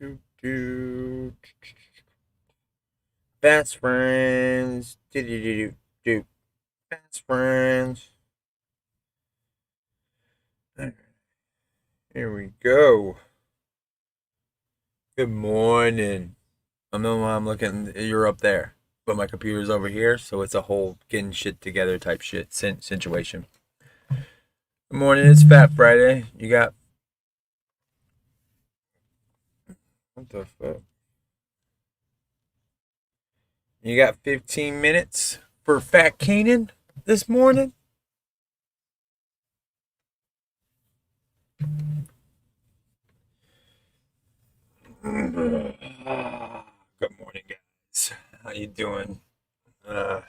Do, do. Best friends. Do, do, do, do, do. Best friends. Here we go. Good morning. I know I'm looking. You're up there, but my computer's over here, so it's a whole getting shit together type shit situation. Good morning. It's Fat Friday. You got what the fuck? You got 15 minutes for Fat Keenan this morning. Good morning, guys. How you doing? Uh,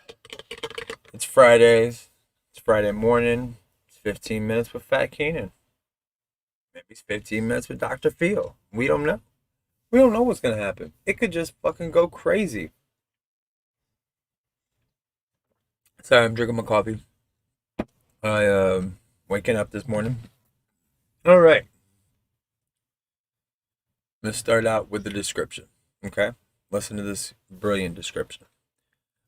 it's Fridays. It's Friday morning. It's 15 minutes with Fat Keenan. Maybe it's 15 minutes with Dr. Phil. We don't know. We don't know what's gonna happen. It could just fucking go crazy. Sorry, I'm drinking my coffee. I waking up this morning. All right. Let's start out with the description. Okay. Listen to this brilliant description.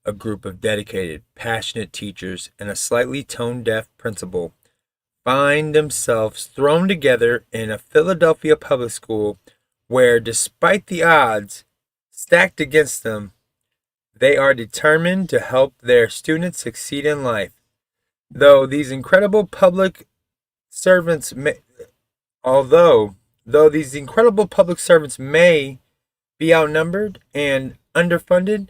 A group of dedicated, passionate teachers and a slightly tone deaf principal find themselves thrown together in a Philadelphia public school where, despite the odds stacked against them, they are determined to help their students succeed in life. Though these incredible public servants may, though these incredible public servants may be outnumbered and underfunded,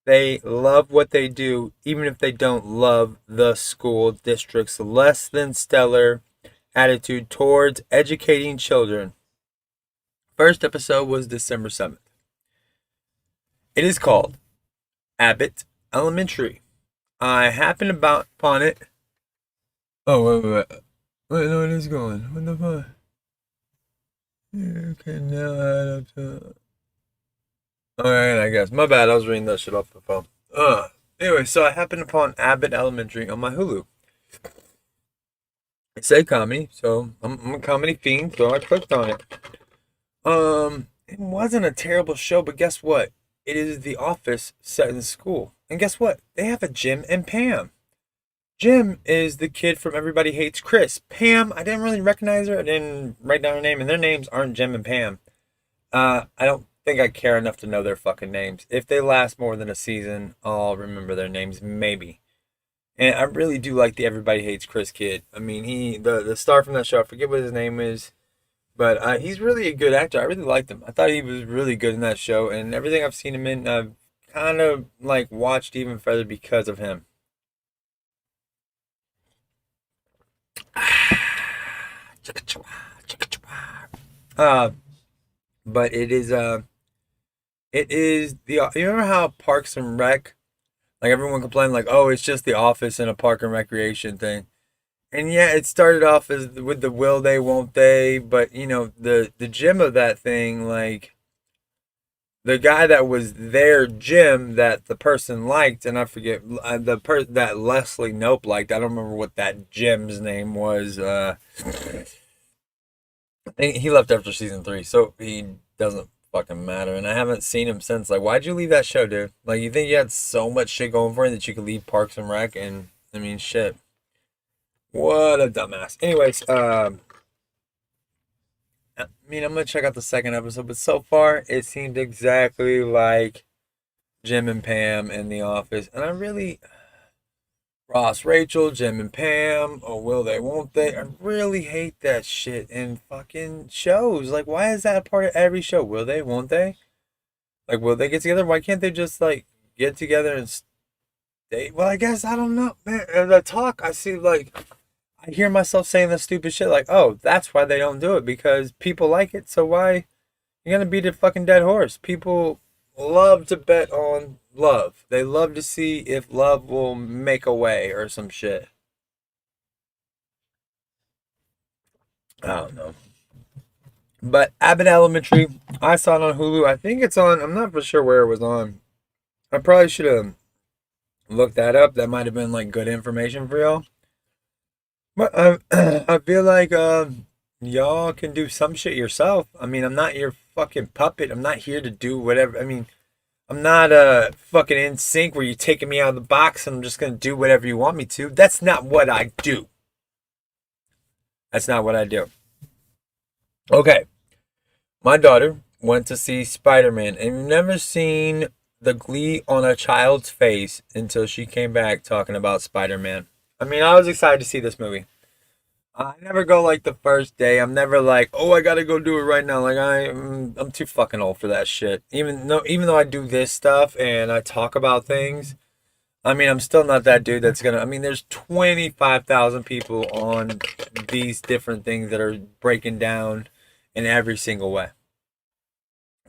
they love what they do, even if they don't love the school district's less than stellar attitude towards educating children. First episode was December 7th. It is called Abbott Elementary. I happened upon it. Oh, wait, no, it is going. What the fuck? You can now add up to. Alright, I guess. My bad, I was reading that shit off the phone. Anyway, so I happened upon Abbott Elementary on my Hulu. It said comedy, so I'm a comedy fiend, so I clicked on it. It wasn't a terrible show, but guess what? It is The Office set in school. And guess what? They have a Jim and Pam. Jim is the kid from Everybody Hates Chris. Pam, I didn't really recognize her. I didn't write down her name, and their names aren't Jim and Pam. I don't think I care enough to know their fucking names. If they last more than a season, I'll remember their names, maybe. And I really do like the Everybody Hates Chris kid. I mean, the star from that show, I forget what his name is, but he's really a good actor. I really liked him. I thought he was really good in that show, and everything I've seen him in, I've kind of like watched even further because of him. Uh, but it is the you remember how Parks and Rec, like everyone complained like, oh, it's just the office and a park and recreation thing. And yeah, it started off as with the will they, won't they, but the gym of that thing, like the guy that was their gym that the person liked, and I forget that Leslie Nope liked. I don't remember what that gym's name was. I think he left after season 3, so he doesn't fucking matter. And I haven't seen him since. Like, why'd you leave that show, dude? Like, you think you had so much shit going for you that you could leave Parks and Rec? And I mean, shit. What a dumbass. Anyways, I mean, I'm gonna check out the second episode, but so far it seemed exactly like Jim and Pam in The Office, and I really Ross, Rachel, Jim and Pam, or will they, won't they? I really hate that shit in fucking shows. Like, why is that a part of every show? Will they, won't they? Like, will they get together? Why can't they just like get together and stay? Well, I guess I don't know, man. As I talk, I see like I hear myself saying this stupid shit like, oh, that's why they don't do it because people like it. So why you're gonna beat a fucking dead horse? People love to bet on love. They love to see if love will make a way or some shit. I don't know. But Abbott Elementary, I saw it on Hulu. I think it's on. I'm not for sure where it was on. I probably should have looked that up. That might have been like good information for y'all. But I feel like y'all can do some shit yourself. I mean, I'm not your fucking puppet. I'm not here to do whatever. I mean, I'm not a fucking in sync where you're taking me out of the box and I'm just gonna do whatever you want me to. That's not what I do. That's not what I do. Okay, my daughter went to see Spider-Man, and you've never seen the glee on a child's face until she came back talking about Spider-Man. I mean, I was excited to see this movie. I never go like the first day. I'm never like, oh, I gotta go do it right now. Like I'm too fucking old for that shit. Even though I do this stuff and I talk about things, I mean, I'm still not that dude that's gonna. I mean, there's 25,000 people on these different things that are breaking down in every single way.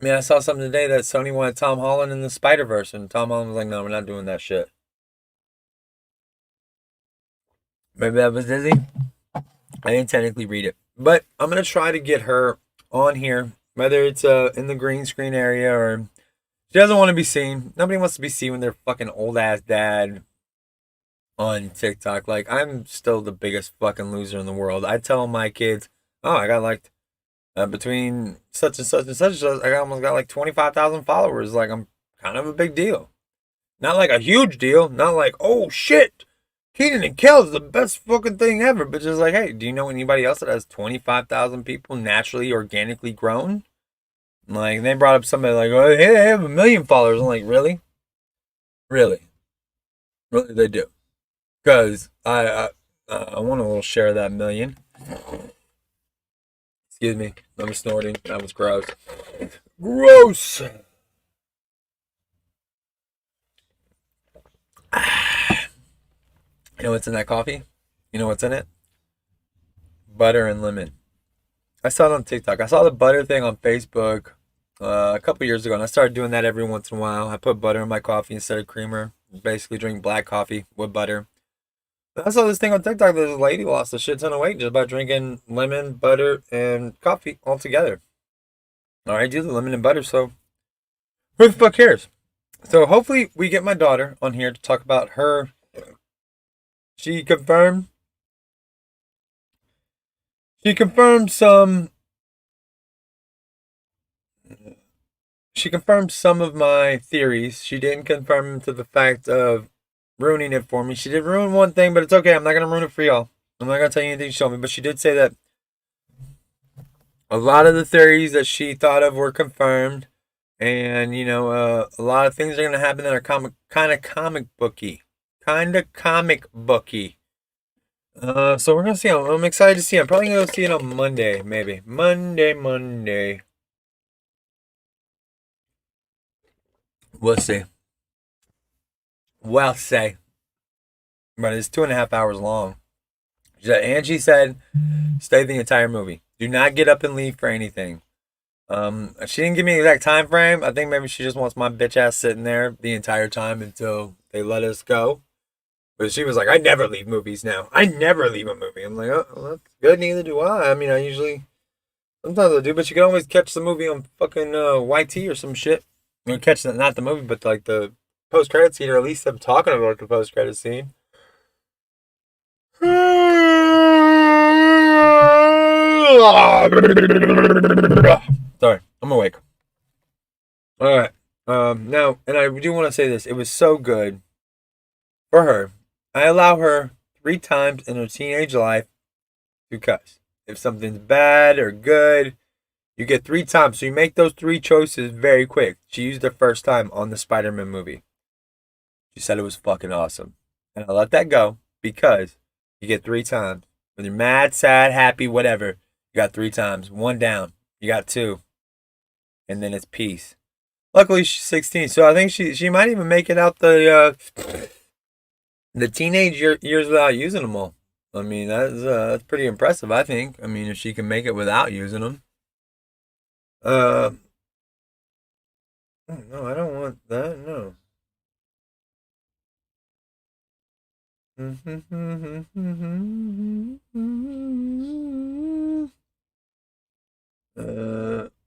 I mean, I saw something today that Sony wanted Tom Holland in the Spider Verse, and Tom Holland was like, "No, we're not doing that shit." Maybe that was Disney. I didn't technically read it, but I'm gonna try to get her on here, whether it's in the green screen area or she doesn't want to be seen. Nobody wants to be seen when they're fucking old ass dad on TikTok. Like I'm still the biggest fucking loser in the world. I tell my kids, "Oh, I got like between such and such and such, I almost got like 25,000 followers. Like I'm kind of a big deal. Not like a huge deal. Not like oh shit." Keenan and Kell is the best fucking thing ever, but just like, hey, do you know anybody else that has 25,000 people naturally, organically grown? Like, they brought up somebody like, oh, hey, they have 1 million followers. I'm like, really? Really? Really, they do. Because I want a little share of that million. Excuse me. I'm snorting. That was gross. Gross! You know what's in that coffee? You know what's in it? Butter and lemon. I saw it on TikTok. I saw the butter thing on Facebook a couple years ago, and I started doing that every once in a while. I put butter in my coffee instead of creamer. Basically, drink black coffee with butter. But I saw this thing on TikTok that this lady lost a shit ton of weight just by drinking lemon, butter, and coffee all together. All right, do the lemon and butter, so who the fuck cares? So hopefully we get my daughter on here to talk about her. She confirmed. She confirmed some. She confirmed some of my theories. She didn't confirm to the fact of ruining it for me. She did ruin one thing, but it's okay. I'm not gonna ruin it for y'all. I'm not gonna tell you anything she told me, but she did say that a lot of the theories that she thought of were confirmed, and a lot of things are gonna happen that are comic booky, comic booky. So we're gonna see. I'm excited to see. I'm probably gonna go see it on Monday, maybe Monday. We'll see. Well, say, but it's 2.5 hours long. Angie said, stay the entire movie. Do not get up and leave for anything. She didn't give me an exact time frame. I think maybe she just wants my bitch ass sitting there the entire time until they let us go. But she was like, I never leave movies now. I never leave a movie. I'm like, oh, well, that's good. Neither do I. I mean, sometimes I do, but you can always catch the movie on fucking YT or some shit. You can catch not the movie, but like the post-credit scene, or at least them talking about the post-credit scene. Sorry, I'm awake. All right. Now, and I do want to say this. It was so good for her. I allow her 3 times in her teenage life to cuss. If something's bad or good, you get 3 times. So you make those 3 choices very quick. She used it first time on the Spider-Man movie. She said it was fucking awesome. And I let that go because you get 3 times. Whether you're mad, sad, happy, whatever, you got 3 times. 1 down. You got 2. And then it's peace. Luckily, she's 16, so I think she might even make it out the teenage years without using them all. I mean, that's pretty impressive, I think. I mean, if she can make it without using them. No, I don't want that, no.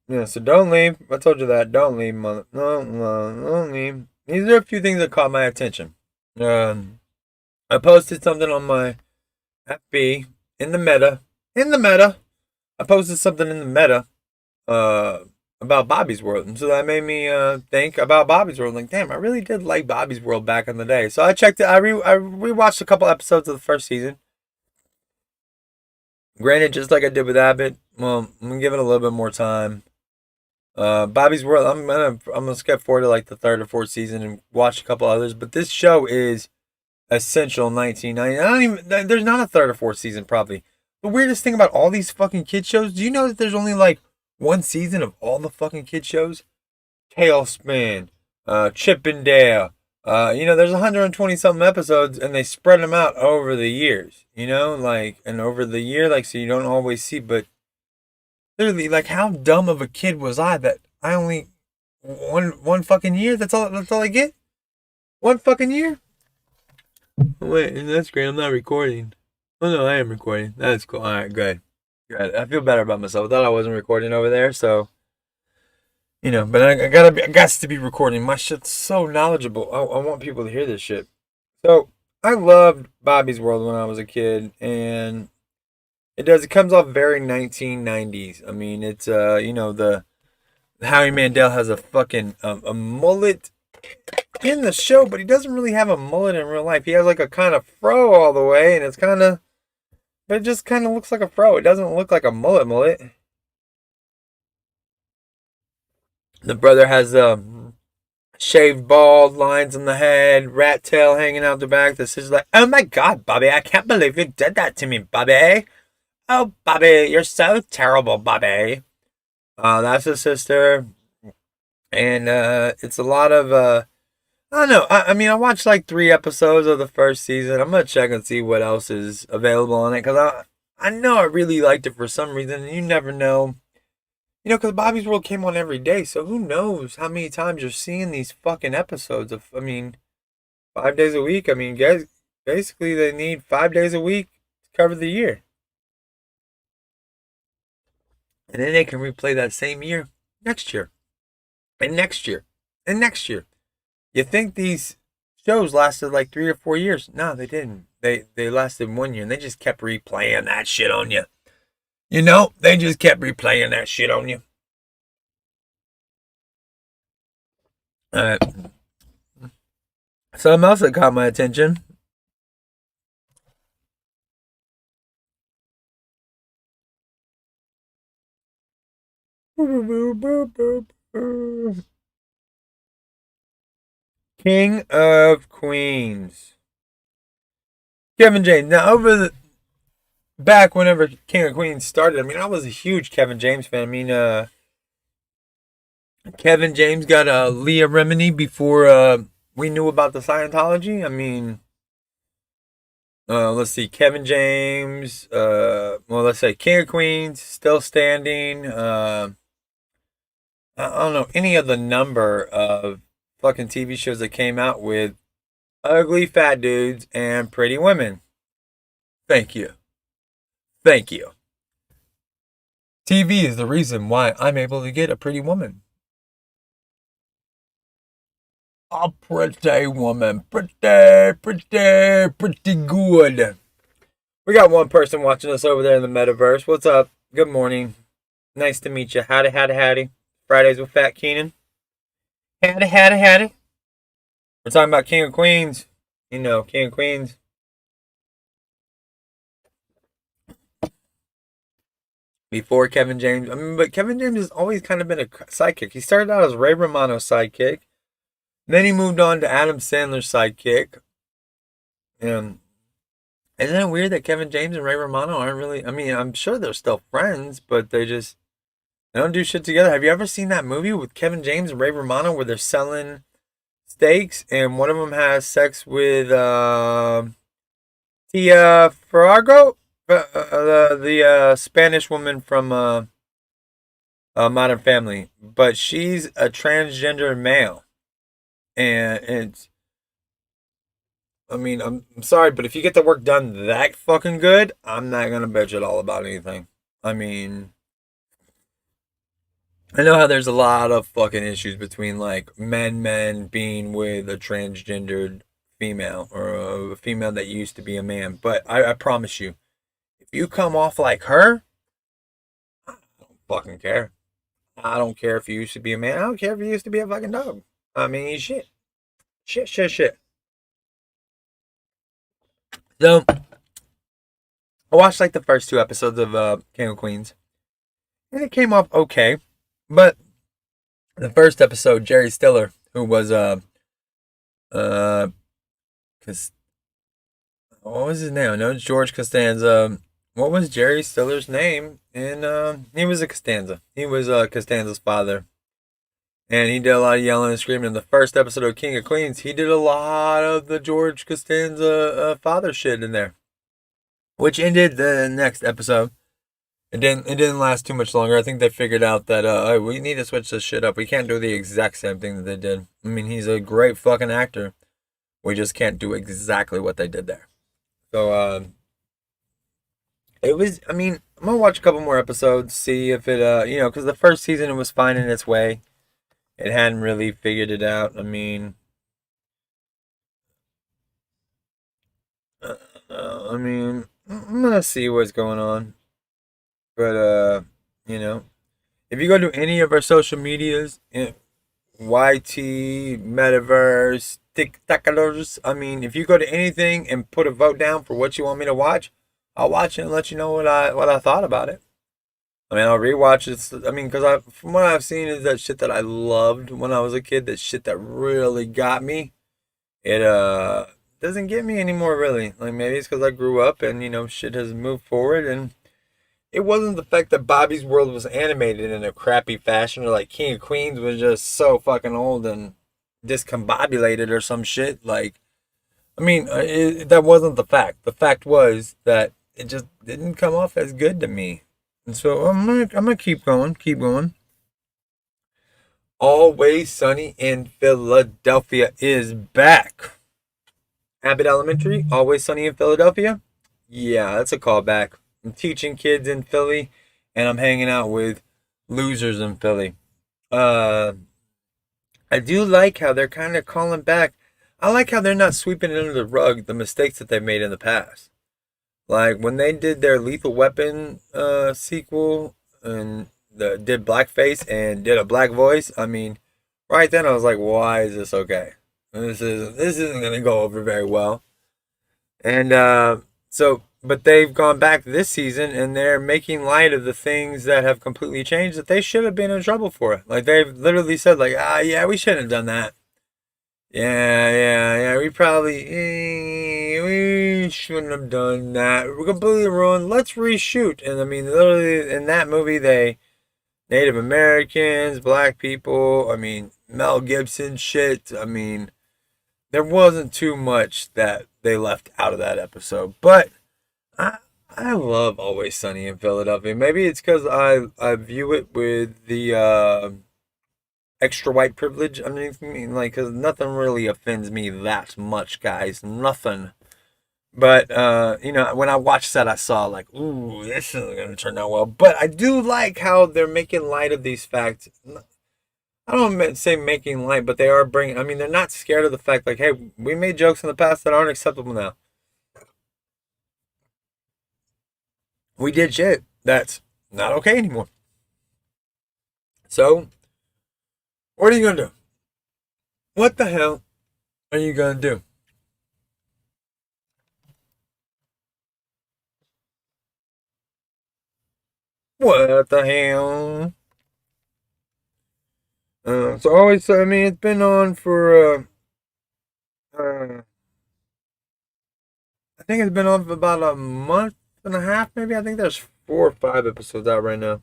Yeah, so don't leave. I told you that. Don't leave, mother. No, don't leave. These are a few things that caught my attention. I posted something on my FB in the meta. I posted something in the meta about Bobby's World, and so that made me think about Bobby's World. Like, damn, I really did like Bobby's World back in the day. So I checked it. I rewatched a couple episodes of the first season. Granted, just like I did with Abbott, well, I'm gonna give it a little bit more time. Bobby's World, I'm gonna skip forward to like the third or fourth season and watch a couple others. But this show is essential. 1990. I don't even. There's not a third or fourth season probably. The weirdest thing about all these fucking kid shows, do you know that there's only like one season of all the fucking kid shows? Tailspin, Chip and Dale. There's 120 something episodes, and they spread them out over the years. And over the year, like, so you don't always see. But literally, like, how dumb of a kid was I that I only one fucking year? That's all I get. One fucking year. Wait, that's great. I'm not recording. Oh no, I am recording. That's cool. All right, good. Good. I feel better about myself. I thought I wasn't recording over there, so. But I got to be recording. My shit's so knowledgeable. I want people to hear this shit. So I loved Bobby's World when I was a kid, and it comes off very 1990s. I mean, it's the Howie Mandel has a fucking a mullet in the show, but he doesn't really have a mullet in real life. He has like a kind of fro all the way, and but it just kind of looks like a fro. It doesn't look like a mullet. The brother has shaved bald, lines on the head, rat tail hanging out the back. The sister's like, "Oh my god, Bobby, I can't believe you did that to me, Bobby. Oh, Bobby, you're so terrible, Bobby." That's his sister. And it's a lot of, I don't know. I mean, I watched like 3 episodes of the first season. I'm going to check and see what else is available on it. Because I know I really liked it for some reason. And you never know. Because Bobby's World came on every day, so who knows how many times you're seeing these fucking episodes of, 5 days a week. I mean, guys, basically they need 5 days a week to cover the year. And then they can replay that same year next year, and next year, and next year. You think these shows lasted like 3 or 4 years? No, they didn't. They lasted 1 year, and they just kept replaying that shit on you. They just kept replaying that shit on you. Alright. Something else that caught my attention. King of Queens. Kevin James. Now, back whenever King of Queens started, I was a huge Kevin James fan. Kevin James got Leah Remini before we knew about the Scientology. Let's see, Kevin James. Let's say King of Queens, still standing. I don't know any of the number of fucking TV shows that came out with ugly fat dudes and pretty women. Thank you. Thank you. TV is the reason why I'm able to get a pretty woman. A pretty woman. Pretty good. We got one person watching us over there in the metaverse. What's up? Good morning. Nice to meet you. Howdy. Fridays with Fat Keenan. Howdy. We're talking about King of Queens. King of Queens. Before Kevin James. But Kevin James has always kind of been a sidekick. He started out as Ray Romano's sidekick. Then he moved on to Adam Sandler's sidekick. And isn't it weird that Kevin James and Ray Romano aren't really... I'm sure they're still friends, but they don't do shit together. Have you ever seen that movie with Kevin James and Ray Romano where they're selling steaks and one of them has sex with Tia Farrago? The Spanish woman from Modern Family. But she's a transgender male. And it's... I'm sorry, but if you get the work done that fucking good, I'm not gonna bitch at all about anything. I know how there's a lot of fucking issues between like men being with a transgendered female or a female that used to be a man, but I promise you, if you come off like her, I don't fucking care. I don't care if you used to be a man. I don't care if you used to be a fucking dog. I mean, shit. Shit, shit, shit. So, I watched like the first two episodes of King of Queens, and it came off okay. But the first episode, Jerry Stiller, who was uh, cause what was his name? I know it's George Costanza. What was Jerry Stiller's name? And he was a Costanza. He was Costanza's father, and he did a lot of yelling and screaming. In the first episode of King of Queens, he did a lot of the George Costanza father shit in there, which ended the next episode. It didn't last too much longer. I think they figured out that hey, we need to switch this shit up. We can't do the exact same thing that they did. I mean, he's a great fucking actor. We just can't do exactly what they did there. So it was. I mean, I'm gonna watch a couple more episodes, see if it because the first season it was fine in its way. It hadn't really figured it out. I mean, I mean, I'm gonna see what's going on. But you know, if you go to any of our social medias, YT, Metaverse, TikTokers, I mean, if you go to anything and put a vote down for what you want me to watch, I'll watch it and let you know what I thought about it. I mean, I'll rewatch it. I mean, because from what I've seen is that shit that I loved when I was a kid, that shit that really got me. It doesn't get me anymore, really. Like maybe it's because I grew up and shit has moved forward, and it wasn't the fact that Bobby's World was animated in a crappy fashion, or like King of Queens was just so fucking old and discombobulated or some shit. Like, I mean, that wasn't the fact. The fact was that it just didn't come off as good to me. And so I'm gonna keep going, keep going. Always Sunny in Philadelphia is back. Abbott Elementary, Always Sunny in Philadelphia. Yeah, that's a callback. I'm teaching kids in Philly, and I'm hanging out with losers in Philly. Uh, I do like how they're kind of calling back. I like how they're not sweeping under the rug the mistakes that they've made in the past. Like when they did their Lethal Weapon sequel and did blackface and did a black voice. I mean, right then I was like, why is this okay? This isn't gonna go over very well. And but they've gone back this season and they're making light of the things that have completely changed that they should have been in trouble for. Like they've literally said, like, yeah, we shouldn't have done that. Yeah, yeah, yeah. We shouldn't have done that. We're completely ruined. Let's reshoot. And I mean, literally in that movie, they Native Americans, black people. I mean, Mel Gibson shit. I mean, there wasn't too much that they left out of that episode, but I I love Always Sunny in Philadelphia. Maybe it's because I view it with the extra white privilege underneath me, like because nothing really offends me that much, guys. Nothing. But when I watched that, I saw like, ooh, this isn't gonna turn out well. But I do like how they're making light of these facts. I don't say making light, but they are bringing. I mean, they're not scared of the fact, like, hey, we made jokes in the past that aren't acceptable now. We did shit that's not okay anymore. So, what are you gonna do? What the hell are you gonna do? What the hell? So always, I mean, it's been on for, uh, I think it's been on for about a month and a half, maybe. I think there's 4 or 5 episodes out right now.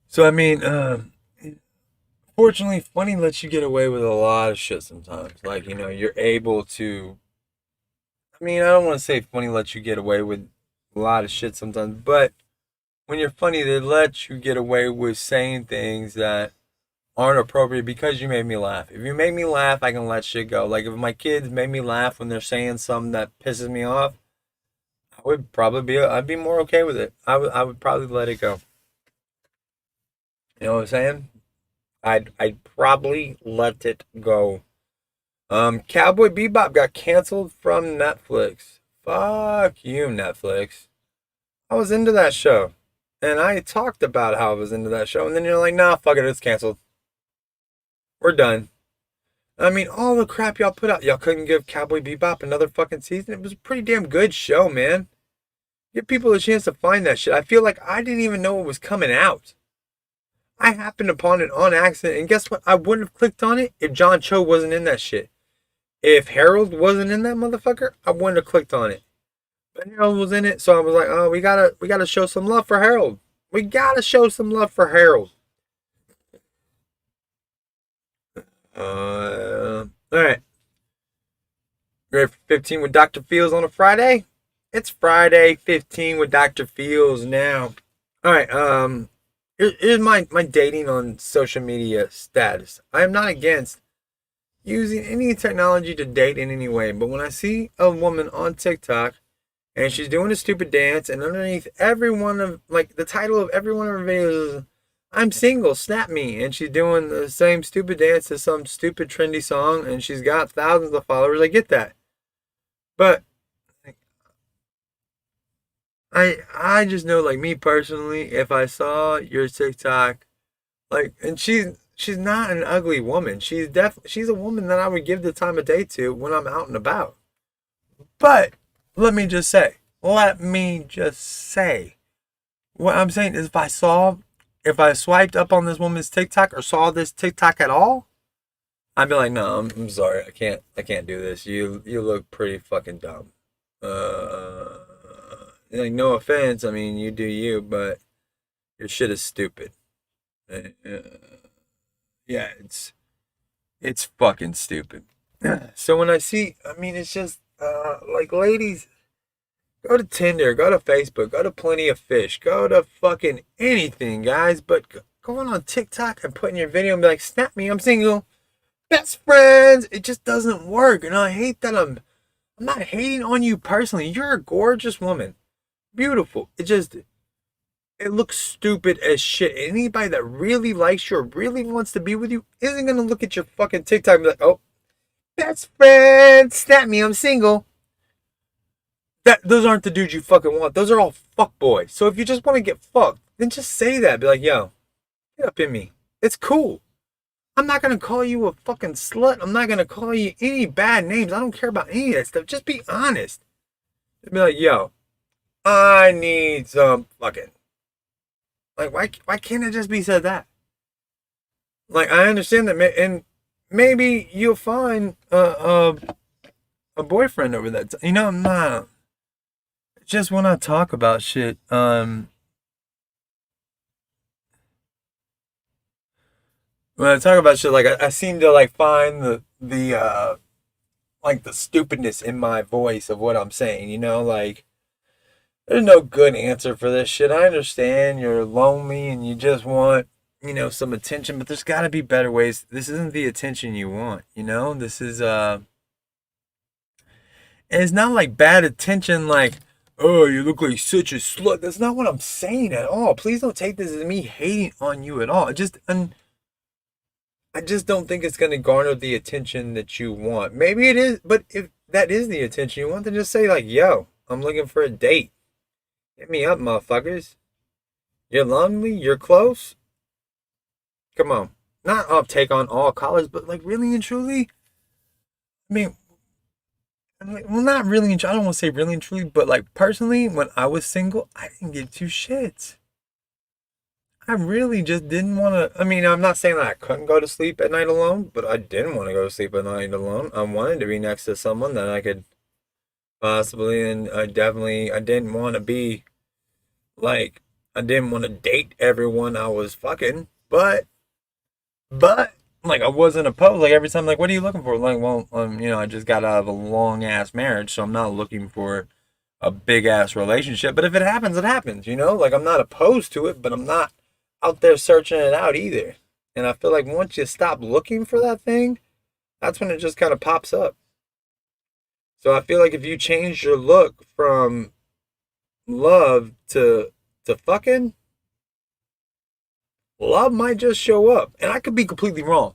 So I mean, fortunately, funny lets you get away with a lot of shit sometimes. Like you're able to. I mean, I don't want to say funny lets you get away with a lot of shit sometimes, but when you're funny, they let you get away with saying things that aren't appropriate because you made me laugh. If you make me laugh, I can let shit go. Like if my kids made me laugh when they're saying something that pisses me off, I'd be more okay with it. I would probably let it go. You know what I'm saying? I'd probably let it go. Cowboy Bebop got canceled from Netflix. Fuck you, Netflix. I was into that show. And I talked about how I was into that show. And then you're like, nah, fuck it, it's canceled. We're done. I mean, all the crap y'all put out. Y'all couldn't give Cowboy Bebop another fucking season. It was a pretty damn good show, man. Give people a chance to find that shit. I feel like I didn't even know it was coming out. I happened upon it on accident. And guess what? I wouldn't have clicked on it if John Cho wasn't in that shit. If Harold wasn't in that motherfucker, I wouldn't have clicked on it. But Harold was in it, so I was like, oh, we gotta show some love for Harold. We gotta show some love for Harold. All right. Ready for 15 with Dr. Fields on a Friday? It's Friday 15 with Dr. Fields now. All right. Here's my dating on social media status. I am not against using any technology to date in any way, but when I see a woman on TikTok and she's doing a stupid dance, and underneath every one of, like, the title of every one of her videos is I'm single, snap me, and she's doing the same stupid dance to some stupid trendy song, and she's got thousands of followers. I get that, but I just know, like, me personally, if I saw your TikTok, like, and she's not an ugly woman. She's a woman that I would give the time of day to when I'm out and about. But let me just say, what I'm saying is, if I swiped up on this woman's TikTok or saw this TikTok at all, I'd be like, no, I'm sorry, I can't do this. You look pretty fucking dumb. Like, no offense, I mean, you do you, but your shit is stupid. Uh, yeah, it's fucking stupid. So when I see, I mean, it's just like, ladies, go to Tinder, go to Facebook, go to Plenty of Fish, go to fucking anything, guys. But going on TikTok and putting your video and be like, snap me, I'm single, best friends. It just doesn't work. And I hate that I'm not hating on you personally. You're a gorgeous woman. Beautiful. It looks stupid as shit. Anybody that really likes you or really wants to be with you isn't gonna look at your fucking TikTok and be like, oh, best friend, snap me, I'm single. Those aren't the dudes you fucking want. Those are all fuck boys. So if you just want to get fucked, then just say that. Be like, yo, get up in me. It's cool. I'm not gonna call you a fucking slut. I'm not gonna call you any bad names. I don't care about any of that stuff. Just be honest. Be like, yo, I need some fucking. Like, why can't it just be said that? Like, I understand that, and maybe you'll find a boyfriend over that. You know, I'm not. Just when I talk about shit, when I talk about shit, like, I seem to, like, find the like, the stupidness in my voice of what I'm saying. You know, like, there's no good answer for this shit. I understand you're lonely and you just want, some attention, but there's got to be better ways. This isn't the attention you want. This is and it's not like bad attention, like, oh, you look like such a slut. That's not what I'm saying at all. Please don't take this as me hating on you at all. I just don't think it's going to garner the attention that you want. Maybe it is, but if that is the attention you want, then just say, like, yo, I'm looking for a date. Hit me up, motherfuckers. You're lonely? You're close? Come on. Not I'll take on all callers, but, like, really and truly, I mean, well, not really and truly. I don't want to say really and truly, but, like, personally, when I was single, I didn't give two shits. I really just didn't want to. I mean, I'm not saying that I couldn't go to sleep at night alone, but I didn't want to go to sleep at night alone. I wanted to be next to someone that I could possibly, and I didn't want to be, like, I didn't want to date everyone I was fucking, but, like, I wasn't opposed. Like, every time, like, what are you looking for? Like, well, I just got out of a long ass marriage, so I'm not looking for a big ass relationship. But if it happens, it happens. Like, I'm not opposed to it, but I'm not out there searching it out either. And I feel like once you stop looking for that thing, that's when it just kind of pops up. So I feel like if you change your look from love to fucking, love might just show up. And I could be completely wrong.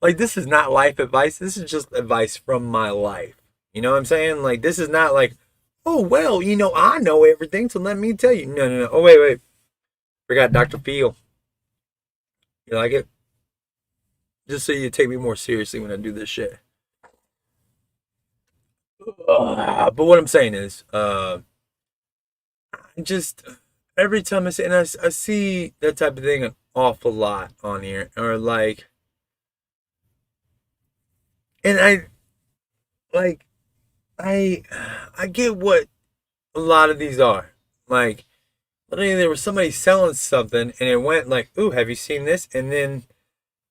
Like, this is not life advice. This is just advice from my life. You know what I'm saying? Like, this is not like, oh, well, I know everything, so let me tell you. No, no, no. Oh, wait, wait. Forgot Dr. Phil. You like it? Just so you take me more seriously when I do this shit. But what I'm saying is, just every time I say, and I see that type of thing an awful lot on here, or like, and like, I, I get what a lot of these are. Like, literally, there was somebody selling something, and it went like, "Ooh, have you seen this?" And then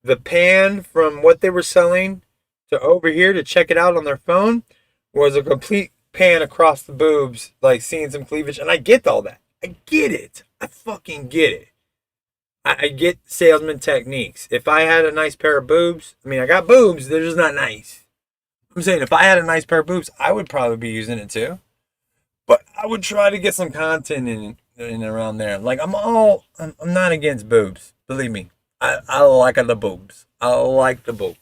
the pan from what they were selling to over here to check it out on their phone was a complete pan across the boobs, like seeing some cleavage. And I get all that. I get it. I fucking get it. I get salesman techniques. If I had a nice pair of boobs, I mean, I got boobs, they're just not nice. I'm saying if I had a nice pair of boobs, I would probably be using it too. But I would try to get some content in around there. Like, I'm not against boobs. Believe me. I like the boobs. I like the boobs.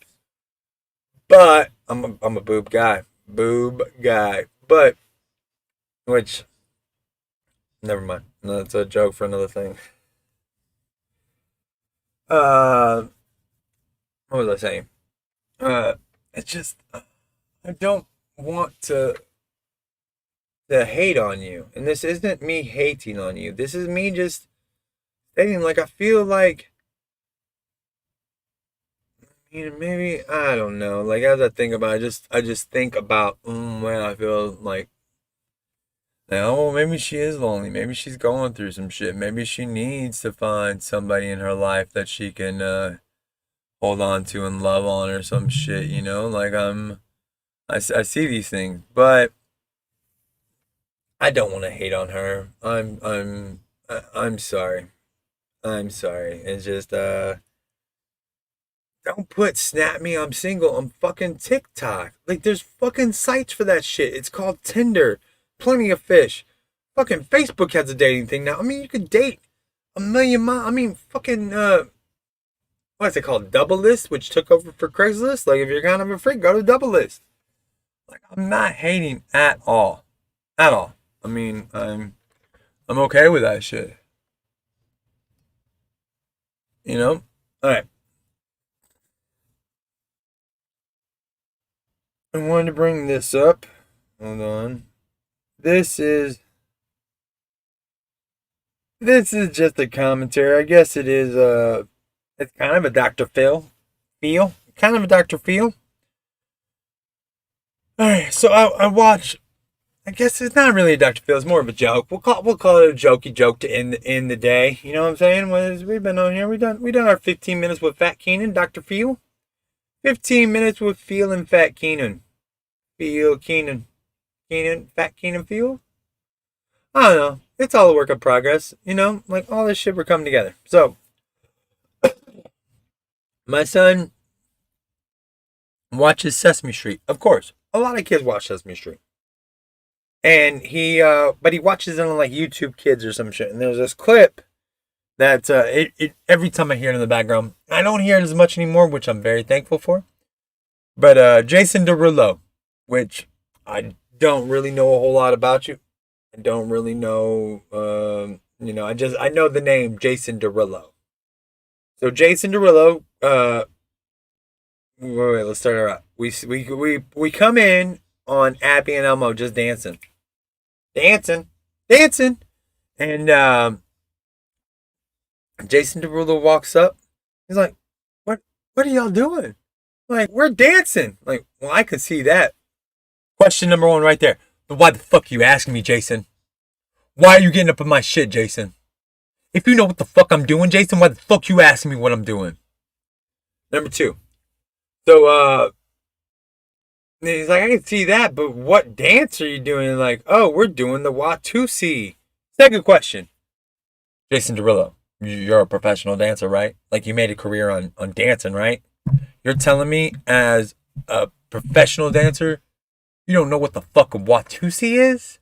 But I'm a boob guy. Boob guy. But, which, never mind. No, that's a joke for another thing. Uh, what was I saying? Uh, it's just, I don't want to hate on you. And this isn't me hating on you. This is me just stating, like, I feel like, maybe, I don't know. Like, as I think about it, I just think about, man, I feel like, oh, maybe she is lonely. Maybe she's going through some shit. Maybe she needs to find somebody in her life that she can hold on to and love on or some shit, Like, I see these things, but I don't want to hate on her. I'm sorry. I'm sorry. It's just, don't put snap me, I'm single on fucking TikTok. Like, there's fucking sites for that shit. It's called Tinder. Plenty of fish. Fucking Facebook has a dating thing now. I mean, you could date a million miles. I mean, fucking, what's it called? Double List, which took over for Craigslist. Like, if you're kind of a freak, go to Double List. Like, I'm not hating at all. At all. I mean, I'm okay with that shit. Alright. I wanted to bring this up. Hold on. This is just a commentary. I guess it is it's kind of a Dr. Feel. Kind of a Dr. Feel. Alright, so I watch, I guess it's not really a Dr. Phil, it's more of a joke. We'll call it a jokey joke to end the day. You know what I'm saying? We've been on here. We done our 15 minutes with Fat Keenan, Dr. Phil. 15 minutes with Phil and Fat Keenan. Phil Keenan. Fat Keenan Phil? I don't know. It's all a work of progress. Like, all this shit we're coming together. So, my son watches Sesame Street. Of course. A lot of kids watch Sesame Street. And but he watches it on like YouTube Kids or some shit. And there's this clip that every time I hear it in the background, I don't hear it as much anymore, which I'm very thankful for. But Jason Derulo, which I don't really know a whole lot about you. I don't really know, I know the name Jason Derulo. So Jason Derulo, wait, let's start it out. We come in on Abby and Elmo just dancing. And Jason Derulo walks up. He's like, what are y'all doing? Like, we're dancing. Like, well, I could see that. Question number one right there. But why the fuck you asking me, Jason? Why are you getting up in my shit, Jason? If you know what the fuck I'm doing, Jason, why the fuck you asking me what I'm doing? Number two. So, he's like, I can see that, but what dance are you doing? Like, oh, we're doing the Watusi. Second question. Jason Derulo, you're a professional dancer, right? Like, you made a career on dancing, right? You're telling me as a professional dancer, you don't know what the fuck a Watusi is?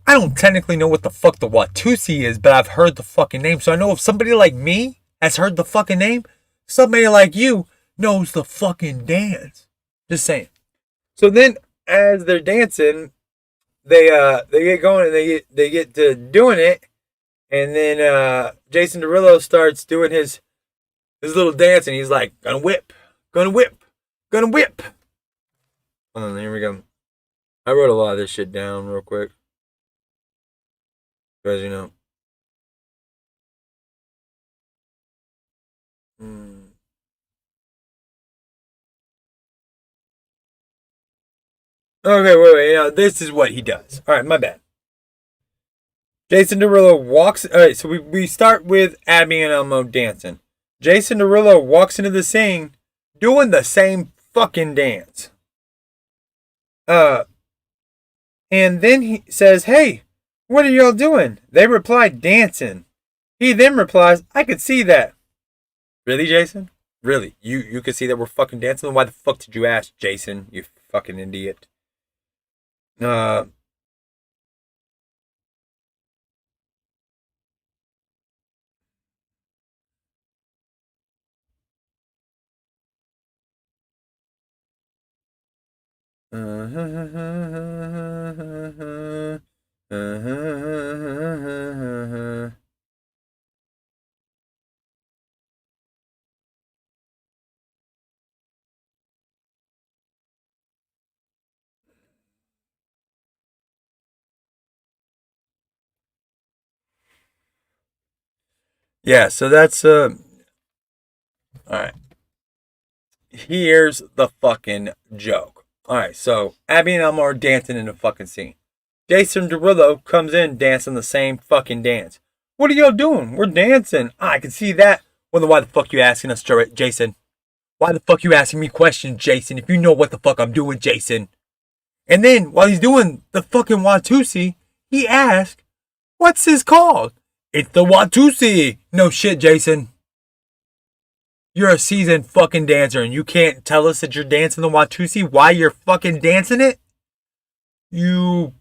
I don't technically know what the fuck the Watusi is, but I've heard the fucking name. So I know if somebody like me has heard the fucking name, Somebody like you knows the fucking dance. Just saying. So then, as they're dancing, they get going and they get to doing it, and then Jason Derulo starts doing his little dance, and he's like, gonna whip, gonna whip, gonna whip. Hold on, here we go. I wrote a lot of this shit down real quick, because you know. Okay, wait. This is what he does. All right, my bad. Jason Derulo walks. All right, so we start with Abby and Elmo dancing. Jason Derulo walks into the scene doing the same fucking dance. And then he says, "Hey, what are y'all doing?" They reply, "Dancing." He then replies, "I could see that." Really, Jason? Really? You could see that we're fucking dancing? Why the fuck did you ask, Jason? You fucking idiot. Uh, yeah, so that's all right. Here's the fucking joke. All right, so Abby and Elmo are dancing in the fucking scene. Jason Derulo comes in dancing the same fucking dance. What are y'all doing? We're dancing. I can see that. Well, then why the fuck you asking us, Jason? Why the fuck you asking me questions, Jason, if you know what the fuck I'm doing, Jason? And then, while he's doing the fucking Watusi, he asks, what's this called? It's the Watusi. No shit, Jason. You're a seasoned fucking dancer and you can't tell us that you're dancing the Watusi? Why you're fucking dancing it? You...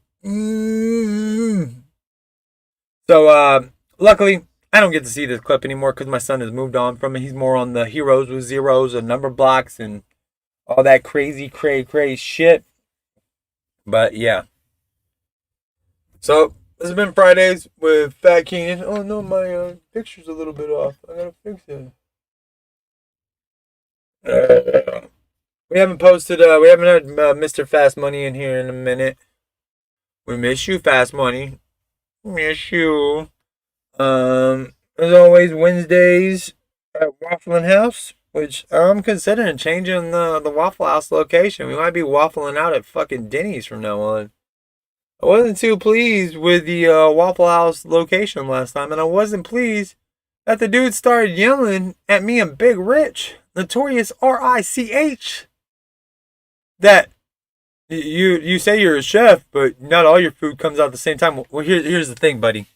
So, luckily, I don't get to see this clip anymore because my son has moved on from it. He's more on the heroes with zeros and number blocks and all that crazy shit. But, yeah. So, this has been Fridays with Fat Keenan. Oh, no, my picture's a little bit off. I gotta fix it. We haven't posted, we haven't had Mr. Fast Money in here in a minute. We miss you, Fast Money. Miss you. As always, Wednesdays at Waffle House, which I'm considering changing the Waffle House location. We might be waffling out at fucking Denny's from now on. I wasn't too pleased with the Waffle House location last time, and I wasn't pleased that the dude started yelling at me and Big Rich, Notorious RICH, that you say you're a chef, but not all your food comes out at the same time. Well, here's the thing, buddy.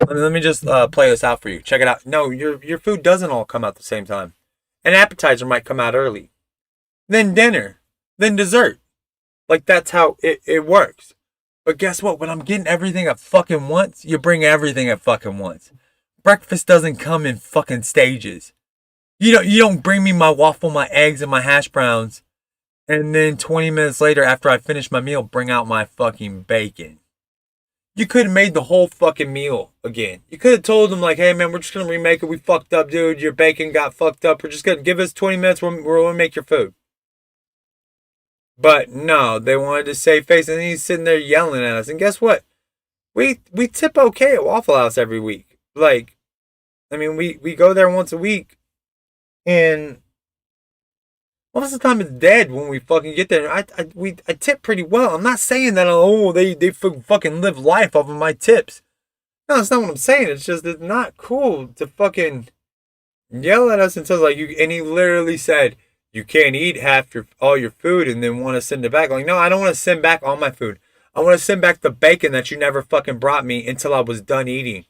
Let me just play this out for you. Check it out. No, your food doesn't all come out at the same time. An appetizer might come out early, then dinner, then dessert. Like, that's how it works. But guess what? When I'm getting everything at fucking once, you bring everything at fucking once. Breakfast doesn't come in fucking stages. You don't bring me my waffle, my eggs, and my hash browns, and then 20 minutes later, after I finish my meal, bring out my fucking bacon. You could have made the whole fucking meal again. You could have told them, like, hey, man, we're just going to remake it. We fucked up, dude. Your bacon got fucked up. We're just going to give us 20 minutes. We'll make your food. But no, they wanted to save face, and he's sitting there yelling at us. And guess what? We tip okay at Waffle House every week. Like, I mean, we go there once a week, and most of the time it's dead when we fucking get there. I tip pretty well. I'm not saying that, they fucking live life off of my tips. No, that's not what I'm saying. It's just, it's not cool to fucking yell at us and tell us, like, and he literally said, you can't eat all your food and then want to send it back. Like, no, I don't want to send back all my food. I want to send back the bacon that you never fucking brought me until I was done eating.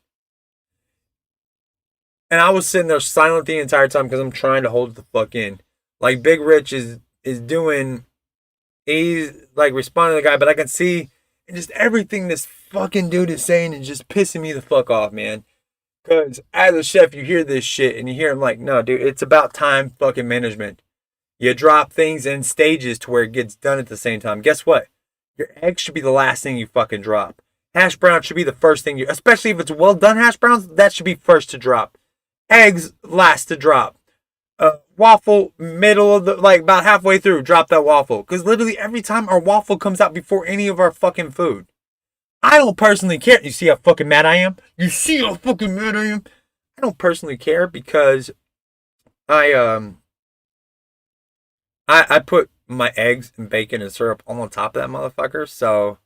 And I was sitting there silent the entire time because I'm trying to hold the fuck in. Like, Big Rich is doing, he's like responding to the guy, but I can see and just everything this fucking dude is saying is just pissing me the fuck off, man. Because as a chef, you hear this shit and you hear them like, no, dude, it's about time fucking management. You drop things in stages to where it gets done at the same time. Guess what? Your eggs should be the last thing you fucking drop. Hash browns should be the first thing you, especially if it's well done hash browns, that should be first to drop. Eggs last to drop. Waffle middle of the, like about halfway through, drop that waffle. Because literally every time our waffle comes out before any of our fucking food. I don't personally care. You see how fucking mad I am? You see how fucking mad I am? I don't personally care because I put my eggs and bacon and syrup all on top of that motherfucker. So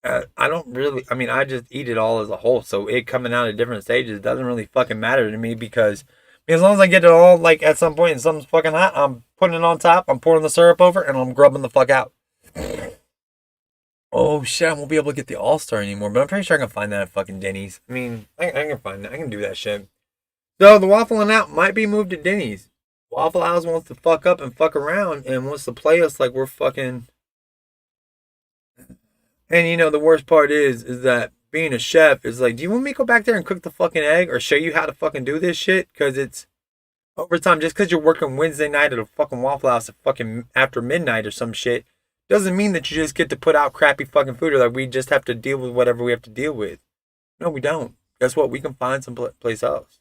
I don't really. I mean, I just eat it all as a whole. So it coming out at different stages doesn't really fucking matter to me because as long as I get it all like at some point and something's fucking hot, I'm putting it on top. I'm pouring the syrup over and I'm grubbing the fuck out. Oh shit! I won't be able to get the All-Star anymore, but I'm pretty sure I can find that at fucking Denny's. I mean, I can find that. I can do that shit. So the Waffle and Out might be moved to Denny's. Waffle House wants to fuck up and fuck around and wants to play us like we're fucking. And you know the worst part is that being a chef is like, do you want me to go back there and cook the fucking egg or show you how to fucking do this shit? Because it's overtime. Just because you're working Wednesday night at a fucking Waffle House at fucking after midnight or some shit doesn't mean that you just get to put out crappy fucking food or like we just have to deal with whatever we have to deal with. No, we don't. Guess what? We can find some place else.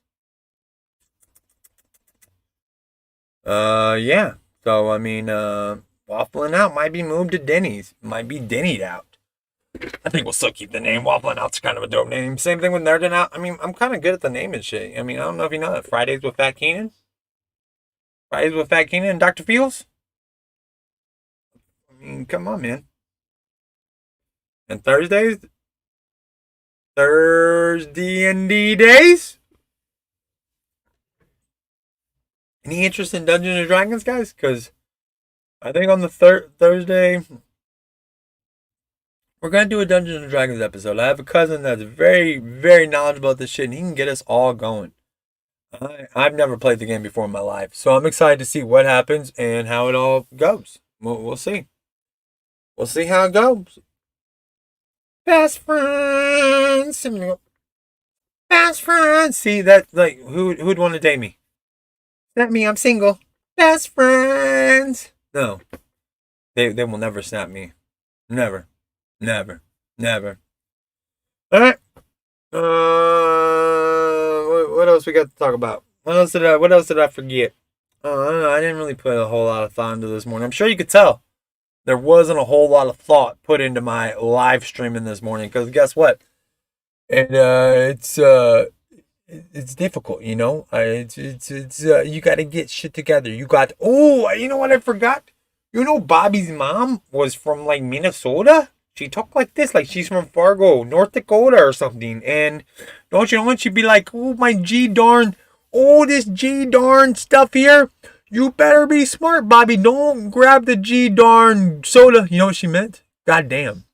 Yeah. So, I mean, Waffle and Out might be moved to Denny's. Might be Denny'd out. I think we'll still keep the name. Waffle and Out's kind of a dope name. Same thing with NerdN Out. I mean, I'm kind of good at the name and shit. I mean, I don't know if you know that. Fridays with Fat Keenan. Fridays with Fat Keenan and Dr. Fields. I mean, come on, man. And Thursdays? Thursday and D days? Any interest in Dungeons and Dragons, guys? Because I think on the Thursday, we're going to do a Dungeons and Dragons episode. I have a cousin that's very, very knowledgeable about this shit, and he can get us all going. I've never played the game before in my life, so I'm excited to see what happens and how it all goes. We'll see. We'll see how it goes. Best friends. Best friends. See, that, like, who'd want to date me? Not me, I'm single. Best friends. No. They will never snap me. Never. Never. Never. Alright. What else we got to talk about? What else did I forget? I don't know. I didn't really put a whole lot of thought into this morning. I'm sure you could tell. There wasn't a whole lot of thought put into my live streaming this morning because guess what? And it's difficult, you know. You got to get shit together. You know what I forgot? You know, Bobby's mom was from like Minnesota. She talked like this, like she's from Fargo, North Dakota or something. And don't you know when she'd be like, oh my this G darn stuff here. You better be smart, Bobby. Don't grab the G darn soda. You know what she meant? God damn.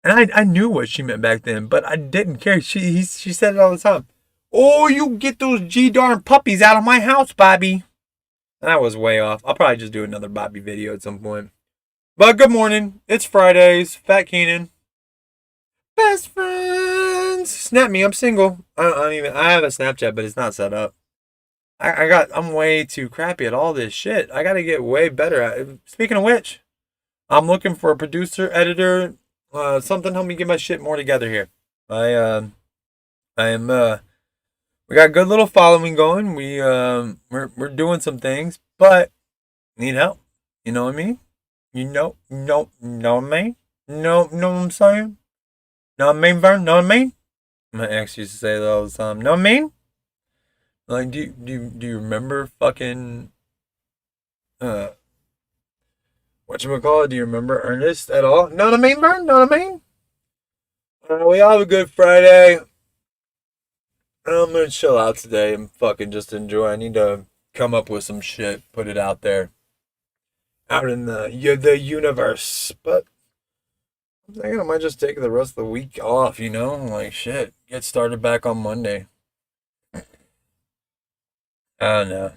And I knew what she meant back then, but I didn't care. She said it all the time. Oh, you get those G darn puppies out of my house, Bobby. That was way off. I'll probably just do another Bobby video at some point. But good morning. It's Fridays. Fat Keenan. Best friends. Snap me. I'm single. I have a Snapchat, but it's not set up. I'm way too crappy at all this shit. I gotta get way better at it. Speaking of which, I'm looking for a producer, editor, something help me get my shit more together here. We got a good little following going. We're doing some things, but need help. You know what I mean? You know what I mean? Know what I'm saying? Know what I mean, Vern? Know what I mean? My ex used to say that all the time. Know what I mean? Like, do you remember fucking whatchamacallit? Do you remember Ernest at all? Know what I mean, Vern? Know what I mean? We all have a good Friday. I'm gonna chill out today and fucking just enjoy. I need to come up with some shit, put it out there, out in the universe. But I'm thinking I might just take the rest of the week off. You know, like shit, get started back on Monday. I don't know.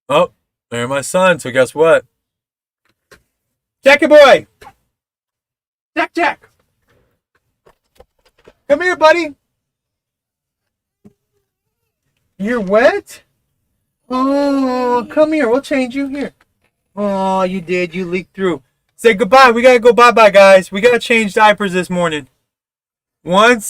Oh, there's my son. So guess what? Jackie boy, Jack. Come here, buddy. You're wet? Oh, come here. We'll change you here. Oh, you did. You leaked through. Say goodbye. We gotta go bye-bye, guys. We gotta change diapers this morning. 1 second.